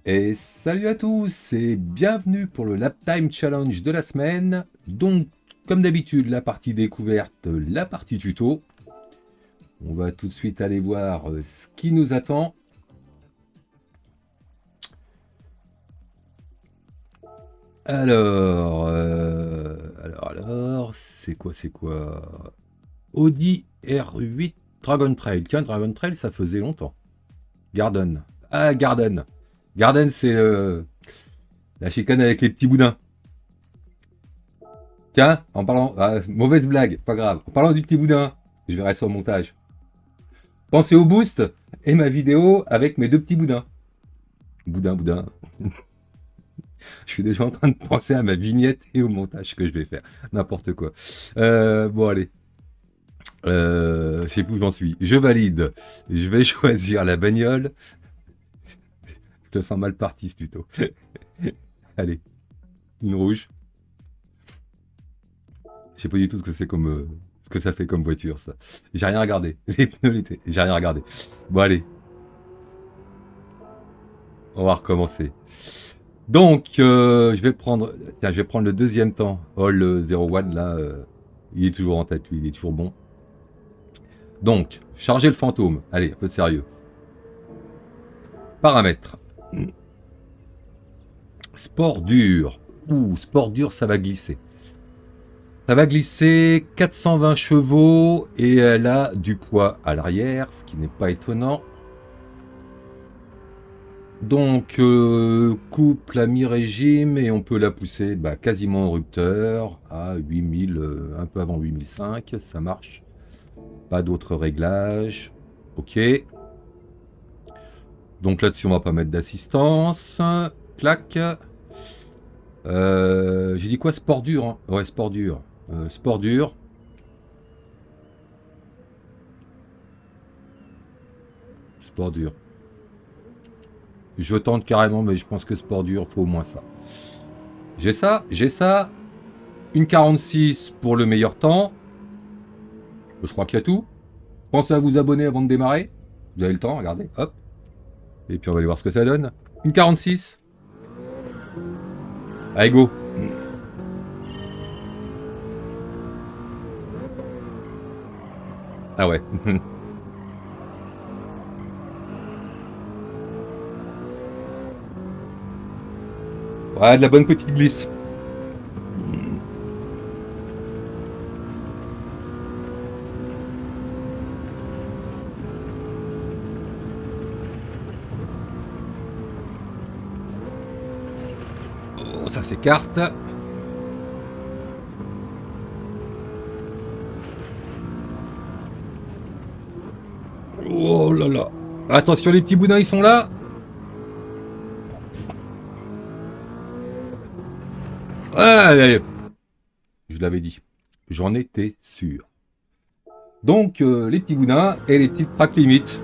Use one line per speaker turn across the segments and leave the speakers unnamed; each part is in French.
Et salut à tous et bienvenue pour le Lap Time Challenge de la semaine. Donc, comme d'habitude, la partie découverte, la partie tuto. On va tout de suite aller voir ce qui nous attend. Alors, c'est quoi? Audi R8 Dragon Trail. Tiens, Dragon Trail, ça faisait longtemps. Garden. Ah, Garden. Garden, c'est la chicane avec les petits boudins. Tiens, en parlant... mauvaise blague, pas grave. En parlant du petit boudin, je verrai sur le montage. Pensez au boost et ma vidéo avec mes deux petits boudins. Boudin, boudin. Je suis déjà en train de penser à ma vignette et au montage que je vais faire. N'importe quoi. Bon, allez. Je sais plus où j'en suis. Je valide. Je vais choisir la bagnole. Je te sens mal parti, ce tuto. Allez. Une rouge. Je sais pas du tout ce que c'est comme... ce que ça fait comme voiture, ça. J'ai rien regardé. Les pneus l'été. J'ai rien regardé. Bon, allez. On va recommencer. Donc, je vais prendre... Tiens, je vais prendre le deuxième temps. Oh, le 01, là, il est toujours en tête, lui. Il est toujours bon. Donc, charger le fantôme. Allez, un peu de sérieux. Paramètres. Sport dur. Ouh, sport dur, ça va glisser. Ça va glisser 420 chevaux et elle a du poids à l'arrière, ce qui n'est pas étonnant. Donc, couple à mi-régime et on peut la pousser quasiment au rupteur à 8000, un peu avant 8005, ça marche. Pas d'autres réglages. Ok. Donc là-dessus, on va pas mettre d'assistance. Clac. J'ai dit quoi? Sport dur, hein. Ouais, sport dur. Sport dur. Sport dur. Je tente carrément, mais je pense que sport dur, faut au moins ça. J'ai ça. Une 46 pour le meilleur temps. Je crois qu'il y a tout. Pensez à vous abonner avant de démarrer. Vous avez le temps, regardez, hop. Et puis on va aller voir ce que ça donne. Une 46. Allez, go. Ah ouais. Ouais, de la bonne petite glisse. Oh, ça s'écarte. Oh là là. Attention, les petits boudins, ils sont là. Allez. Je l'avais dit. J'en étais sûr. Donc, les petits boudins et les petites track limites.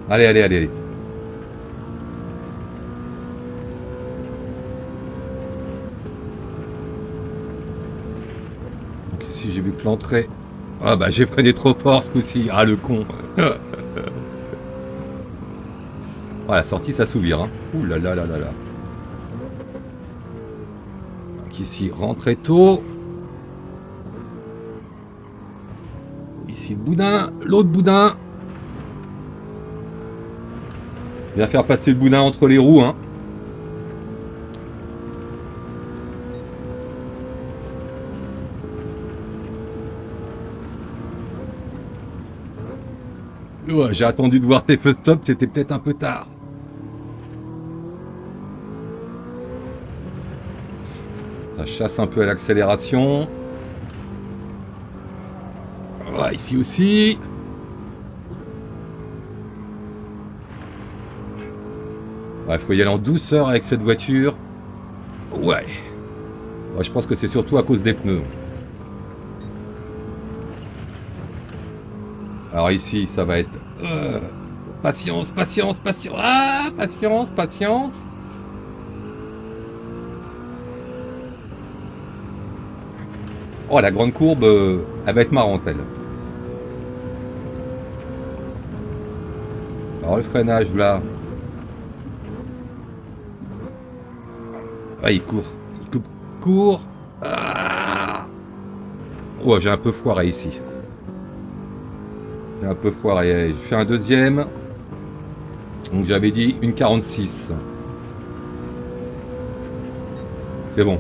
Allez. Donc ici, j'ai vu que l'entrée... Ah bah, j'ai freiné trop fort ce coup-ci. Ah, le con. Ah, la sortie, ça s'ouvre, hein. Ouh là là là là là. Donc ici, rentrée tôt. Ici, le boudin. L'autre boudin. Bien faire passer le boudin entre les roues, hein. Ouais, j'ai attendu de voir tes feux stop, c'était peut-être un peu tard. Ça chasse un peu à l'accélération. Ouais, ici aussi. Ouais, faut y aller en douceur avec cette voiture. Ouais. Ouais, je pense que c'est surtout à cause des pneus. Alors ici, ça va être Patience, patience, patience. Ah, patience, patience. Oh, la grande courbe, elle va être marrante, elle. Alors, le freinage, là. Ah, il court. Court. Ah. Oh, j'ai un peu foiré ici. J'ai un peu foiré. Je fais un deuxième. Donc, j'avais dit une 46. C'est bon.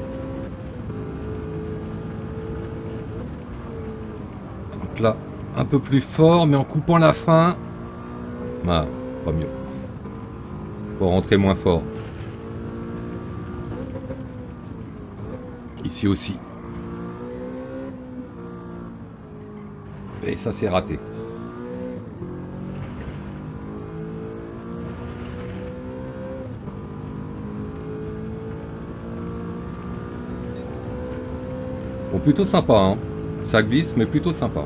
Donc là, un peu plus fort, mais en coupant la fin. Ah, pas mieux. Faut rentrer moins fort. Ici aussi. Et ça, c'est raté. Bon, plutôt sympa, hein. Ça glisse, mais plutôt sympa.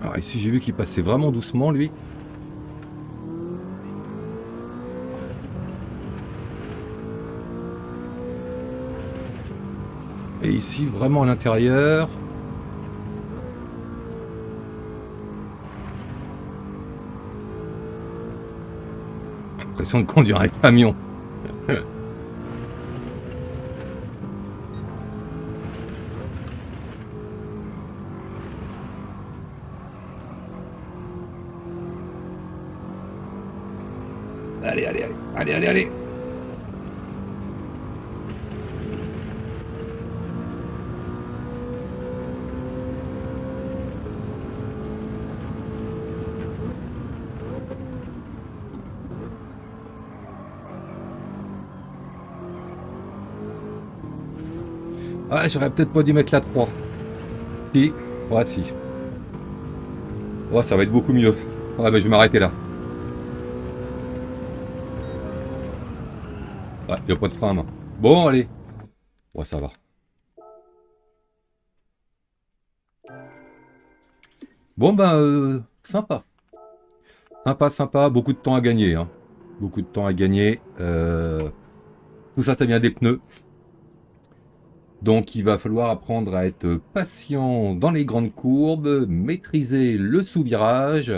Alors ici, j'ai vu qu'il passait vraiment doucement, lui. Et ici, vraiment à l'intérieur. L'impression de conduire un camion. Allez, allez, allez, allez, allez, allez. Ah, j'aurais peut-être pas dû mettre la 3. Si, ouais, si. Oh, ça va être beaucoup mieux. Ouais, ben je vais m'arrêter là. Ouais, il n'y a pas de frein à main. Bon, allez. Ouais, ça va. Bon, ben, sympa. Sympa, sympa. Beaucoup de temps à gagner, hein. Beaucoup de temps à gagner. Tout ça, ça vient des pneus. Donc il va falloir apprendre à être patient dans les grandes courbes, maîtriser le sous-virage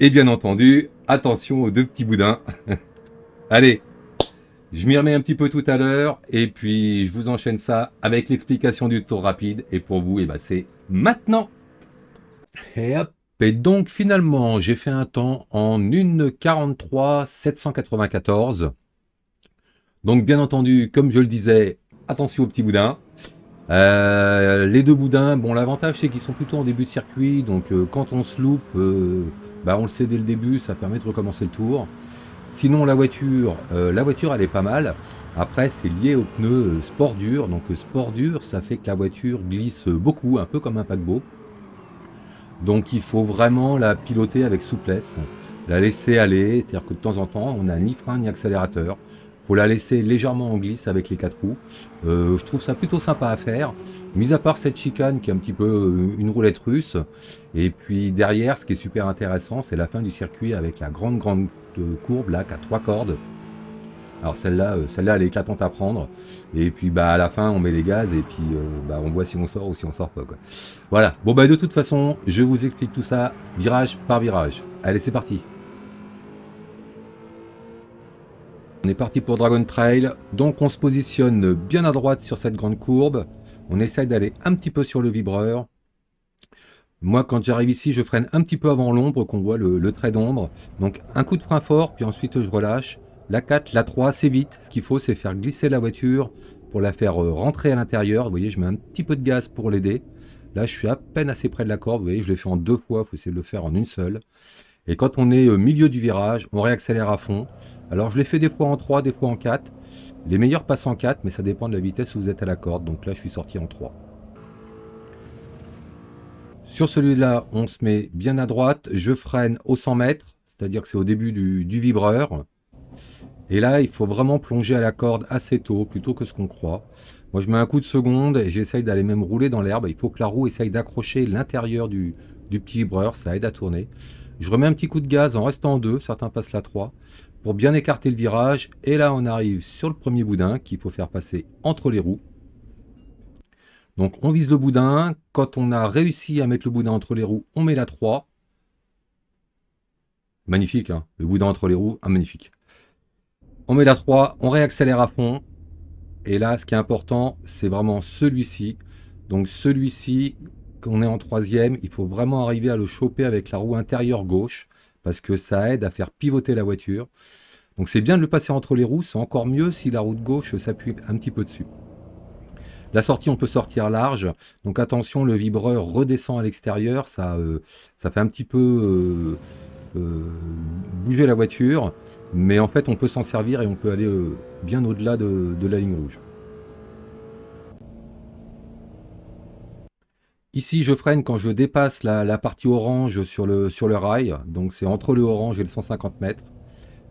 et bien entendu, attention aux deux petits boudins. Allez, je m'y remets un petit peu tout à l'heure et puis je vous enchaîne ça avec l'explication du tour rapide et pour vous, eh ben, c'est maintenant. Et hop. Et donc finalement, j'ai fait un temps en 1,43 794. Donc bien entendu, comme je le disais, attention aux petits boudins. Les deux boudins, bon l'avantage c'est qu'ils sont plutôt en début de circuit, donc quand on se loupe, bah, on le sait dès le début, ça permet de recommencer le tour. Sinon la voiture elle est pas mal. Après c'est lié aux pneus sport dur, donc sport dur ça fait que la voiture glisse beaucoup, un peu comme un paquebot. Donc il faut vraiment la piloter avec souplesse, la laisser aller, c'est-à-dire que de temps en temps on n'a ni frein ni accélérateur. Faut la laisser légèrement en glisse avec les quatre roues. Je trouve ça plutôt sympa à faire. Mis à part cette chicane qui est un petit peu une roulette russe. Et puis derrière, ce qui est super intéressant, c'est la fin du circuit avec la grande courbe là, qui a 3 cordes. Alors celle-là, elle est éclatante à prendre. Et puis bah à la fin, on met les gaz et puis bah, on voit si on sort ou si on sort pas, quoi. Voilà. Bon bah de toute façon, je vous explique tout ça virage par virage. Allez, c'est parti. On est parti pour Dragon Trail, donc on se positionne bien à droite sur cette grande courbe. On essaye d'aller un petit peu sur le vibreur. Moi, quand j'arrive ici, je freine un petit peu avant l'ombre, qu'on voit le trait d'ombre. Donc un coup de frein fort, puis ensuite je relâche. La 4, la 3, c'est vite. Ce qu'il faut, c'est faire glisser la voiture pour la faire rentrer à l'intérieur. Vous voyez, je mets un petit peu de gaz pour l'aider. Là, je suis à peine assez près de la corde. Vous voyez, je l'ai fait en 2 fois. Il faut essayer de le faire en une seule. Et quand on est au milieu du virage, on réaccélère à fond. Alors je l'ai fait des fois en 3, des fois en 4. Les meilleurs passent en 4, mais ça dépend de la vitesse où vous êtes à la corde. Donc là, je suis sorti en 3. Sur celui-là, on se met bien à droite. Je freine au 100 mètres, c'est-à-dire que c'est au début du vibreur. Et là, il faut vraiment plonger à la corde assez tôt, plutôt que ce qu'on croit. Moi, je mets un coup de seconde et j'essaye d'aller même rouler dans l'herbe. Il faut que la roue essaye d'accrocher l'intérieur du du petit vibreur, ça aide à tourner. Je remets un petit coup de gaz en restant en 2, certains passent la 3, pour bien écarter le virage. Et là, on arrive sur le premier boudin qu'il faut faire passer entre les roues. Donc on vise le boudin. Quand on a réussi à mettre le boudin entre les roues, on met la 3. Magnifique, hein, le boudin entre les roues, ah, magnifique. On met la 3, on réaccélère à fond. Et là, ce qui est important, c'est vraiment celui-ci. Donc celui-ci, quand on est en troisième, il faut vraiment arriver à le choper avec la roue intérieure gauche, parce que ça aide à faire pivoter la voiture. Donc c'est bien de le passer entre les roues, c'est encore mieux si la roue de gauche s'appuie un petit peu dessus. La sortie, on peut sortir large, donc attention, le vibreur redescend à l'extérieur, ça fait un petit peu bouger la voiture, mais en fait on peut s'en servir et on peut aller bien au-delà de la ligne rouge. Ici, je freine quand je dépasse la partie orange sur le rail, donc c'est entre le orange et le 150 mètres.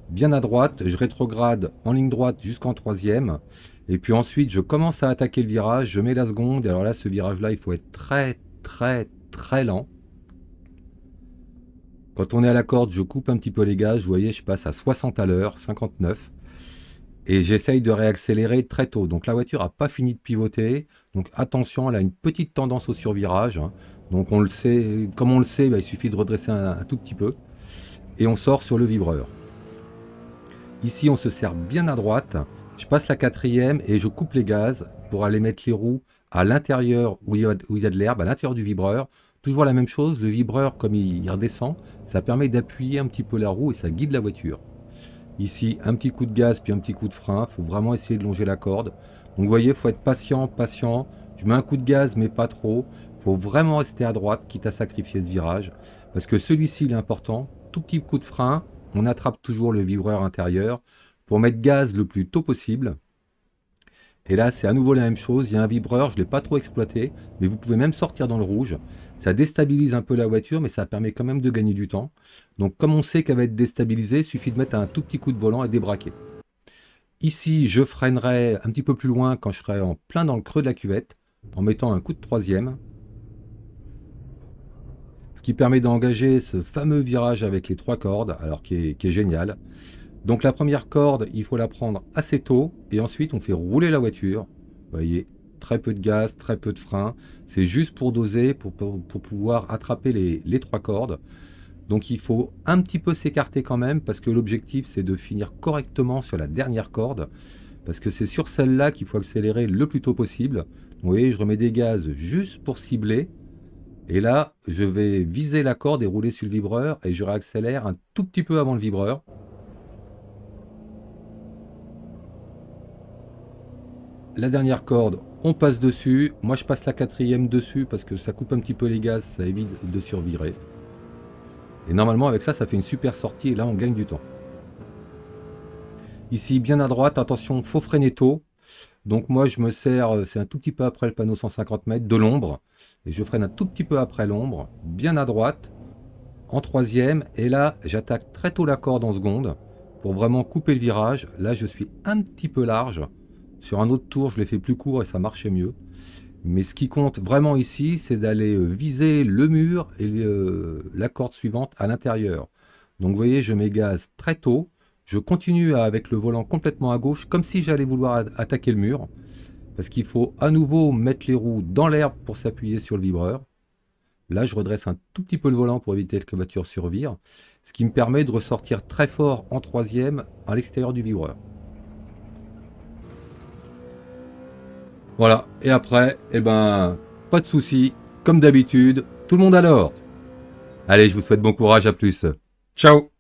Bien à droite, je rétrograde en ligne droite jusqu'en troisième, et puis ensuite je commence à attaquer le virage, je mets la seconde, et alors là, ce virage-là, il faut être très très très lent. Quand on est à la corde, je coupe un petit peu les gaz, vous voyez, je passe à 60 à l'heure, 59. Et j'essaye de réaccélérer très tôt. Donc la voiture n'a pas fini de pivoter. Donc attention, elle a une petite tendance au survirage, hein. Donc on le sait, comme on le sait, bah, il suffit de redresser un tout petit peu. Et on sort sur le vibreur. Ici, on se sert bien à droite. Je passe la quatrième et je coupe les gaz pour aller mettre les roues à l'intérieur où il y a de l'herbe, à l'intérieur du vibreur. Toujours la même chose, le vibreur, comme il redescend, ça permet d'appuyer un petit peu la roue et ça guide la voiture. Ici, un petit coup de gaz, puis un petit coup de frein. Il faut vraiment essayer de longer la corde. Donc vous voyez, il faut être patient, patient. Je mets un coup de gaz, mais pas trop. Il faut vraiment rester à droite, quitte à sacrifier ce virage. Parce que celui-ci, il est important. Tout petit coup de frein, on attrape toujours le vibreur intérieur pour mettre gaz le plus tôt possible. Et là, c'est à nouveau la même chose. Il y a un vibreur, je ne l'ai pas trop exploité, mais vous pouvez même sortir dans le rouge. Ça déstabilise un peu la voiture, mais ça permet quand même de gagner du temps. Donc comme on sait qu'elle va être déstabilisée, il suffit de mettre un tout petit coup de volant et débraquer. Ici, je freinerai un petit peu plus loin quand je serai en plein dans le creux de la cuvette, en mettant un coup de troisième. Ce qui permet d'engager ce fameux virage avec les 3 cordes, alors qui est génial. Donc la première corde, il faut la prendre assez tôt, et ensuite on fait rouler la voiture. Vous voyez, très peu de gaz, très peu de frein. C'est juste pour doser, pour pouvoir attraper les 3 cordes. Donc il faut un petit peu s'écarter quand même, parce que l'objectif c'est de finir correctement sur la dernière corde, parce que c'est sur celle-là qu'il faut accélérer le plus tôt possible. Vous voyez, je remets des gaz juste pour cibler, et là je vais viser la corde et rouler sur le vibreur, et je réaccélère un tout petit peu avant le vibreur. La dernière corde, on passe dessus. Moi, je passe la quatrième dessus parce que ça coupe un petit peu les gaz, ça évite de survirer. Et normalement, avec ça, ça fait une super sortie et là, on gagne du temps. Ici, bien à droite, attention, faut freiner tôt. Donc moi, je me sers, c'est un tout petit peu après le panneau 150 mètres, de l'ombre. Et je freine un tout petit peu après l'ombre, bien à droite, en troisième. Et là, j'attaque très tôt la corde en seconde pour vraiment couper le virage. Là, je suis un petit peu large. Sur un autre tour, je l'ai fait plus court et ça marchait mieux. Mais ce qui compte vraiment ici, c'est d'aller viser le mur et la corde suivante à l'intérieur. Donc vous voyez, je mets gaz très tôt. Je continue avec le volant complètement à gauche, comme si j'allais vouloir attaquer le mur. Parce qu'il faut à nouveau mettre les roues dans l'herbe pour s'appuyer sur le vibreur. Là, je redresse un tout petit peu le volant pour éviter que la voiture survire. Ce qui me permet de ressortir très fort en troisième à l'extérieur du vibreur. Voilà, et après, eh ben, pas de soucis, comme d'habitude, tout le monde à l'or. Allez, je vous souhaite bon courage, à plus. Ciao!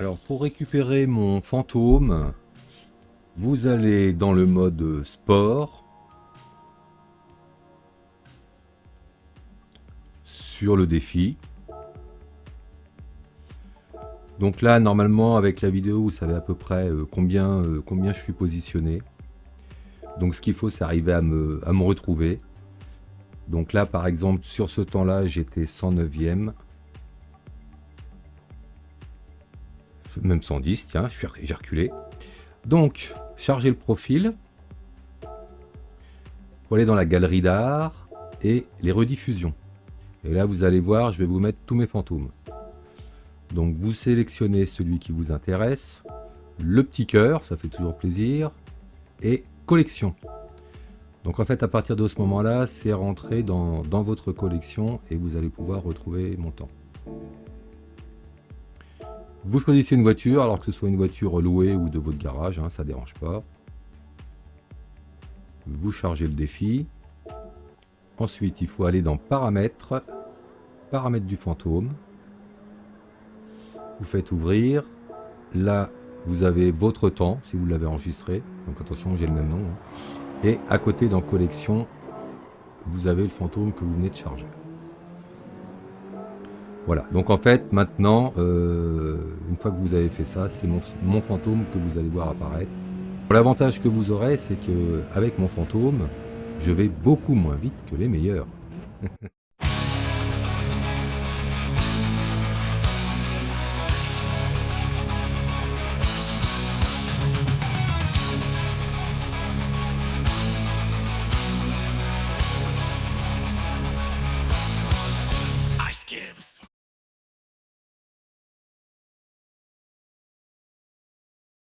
Alors pour récupérer mon fantôme, vous allez dans le mode sport, sur le défi. Donc là, normalement, avec la vidéo, vous savez à peu près combien je suis positionné. Donc ce qu'il faut, c'est arriver à me retrouver. Donc là, par exemple, sur ce temps-là, j'étais 109e. Même 110, tiens, j'ai reculé. Donc, charger le profil. Pour aller dans la galerie d'art et les rediffusions. Et là, vous allez voir, je vais vous mettre tous mes fantômes. Donc, vous sélectionnez celui qui vous intéresse. Le petit cœur, ça fait toujours plaisir. Et collection. Donc, en fait, à partir de ce moment-là, c'est rentré dans votre collection et vous allez pouvoir retrouver mon temps. Vous choisissez une voiture, alors que ce soit une voiture louée ou de votre garage, hein, ça ne dérange pas. Vous chargez le défi. Ensuite, il faut aller dans paramètres, paramètres du fantôme. Vous faites ouvrir. Là, vous avez votre temps, si vous l'avez enregistré. Donc attention, j'ai le même nom. Hein. Et à côté, dans collection, vous avez le fantôme que vous venez de charger. Voilà, donc en fait, maintenant, une fois que vous avez fait ça, c'est mon fantôme que vous allez voir apparaître. L'avantage que vous aurez, c'est que avec mon fantôme, je vais beaucoup moins vite que les meilleurs.